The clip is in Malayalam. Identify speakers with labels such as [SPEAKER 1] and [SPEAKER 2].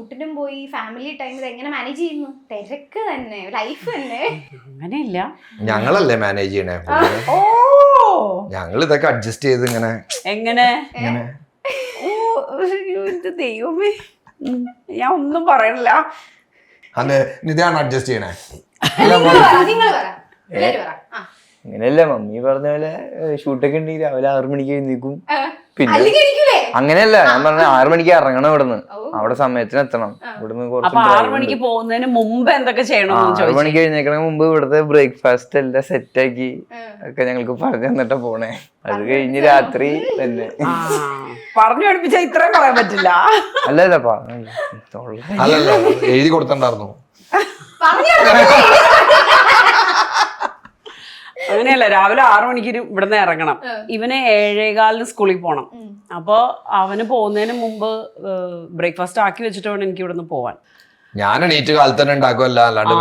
[SPEAKER 1] ഷൂട്ടിനും പോയി ഫാമിലി ടൈം എങ്ങനെ മാനേജ് ചെയ്യുന്നു? തിരക്ക് തന്നെ, ലൈഫ് തന്നെ.
[SPEAKER 2] അങ്ങനെയില്ല,
[SPEAKER 3] ഞങ്ങളല്ലേ മാനേജ് ചെയ്യണേ.
[SPEAKER 2] ഓ
[SPEAKER 3] ഞങ്ങൾ ഇതൊക്കെ അഡ്ജസ്റ്റ് ചെയ്ത് ഇങ്ങനെ
[SPEAKER 2] എങ്ങനെ
[SPEAKER 3] ഇങ്ങനെ
[SPEAKER 2] ഓ അയ്യോ, എന്റെ ദൈവമേ, ഞാൻ ഒന്നും പറയണില്ല.
[SPEAKER 3] അതെ ഇതാണ് അഡ്ജസ്റ്റ് ചെയ്യണേ.
[SPEAKER 1] നിങ്ങൾ പറ. എല്ലാരും പറ.
[SPEAKER 4] അങ്ങനെയല്ല, മമ്മി പറഞ്ഞ പോലെ ഷൂട്ടൊക്കെ ഉണ്ടെങ്കിൽ രാവിലെ 6 മണിക്ക് എഴുന്നേക്കും. പിന്നെ
[SPEAKER 1] അല്ലെങ്കിൽ എണീക്കൂലേ?
[SPEAKER 4] അങ്ങനെയല്ല, ഞാൻ പറഞ്ഞ 6 മണിക്ക് ഇറങ്ങണം ഇവിടുന്ന്, അവിടെ സമയത്തിന് എത്തണം. ഇവിടുന്ന്
[SPEAKER 2] അപ്പൊ 6 മണിക്ക് പോകുന്നതിന് മുമ്പ് എന്തൊക്കെ ചെയ്യണമെന്ന്
[SPEAKER 4] 6 മണിക്ക് എഴുന്നേക്കണ മുമ്പ് ഇവിടുത്തെ ബ്രേക്ക്ഫാസ്റ്റ് എല്ലാം സെറ്റാക്കി ഒക്കെ ഞങ്ങൾക്ക് പറഞ്ഞു തന്നിട്ടാ പോണേ. അത് കഴിഞ്ഞ് രാത്രി തന്നെ
[SPEAKER 2] പറഞ്ഞു പഠിപ്പിച്ച ഇത്രയും പറയാൻ പറ്റില്ല.
[SPEAKER 4] അല്ലല്ല
[SPEAKER 3] അല്ലല്ല എഴുതി കൊടുത്തിട്ടുണ്ടായിരുന്നു.
[SPEAKER 2] അങ്ങനെയല്ല, രാവിലെ 6 മണിക്ക് ഇവിടുന്ന് ഇറങ്ങണം. ഇവന് 7:15 സ്കൂളിൽ പോണം. അപ്പൊ അവന് പോകുന്നതിന് മുമ്പ് ബ്രേക്ക്ഫാസ്റ്റ് ആക്കി വെച്ചിട്ട് വേണം എനിക്ക് ഇവിടുന്ന് പോവാൻ.
[SPEAKER 3] ഞാൻ എണീറ്റ് കാലത്ത് തന്നെ ഉണ്ടാക്കുമല്ല, അല്ലാണ്ട്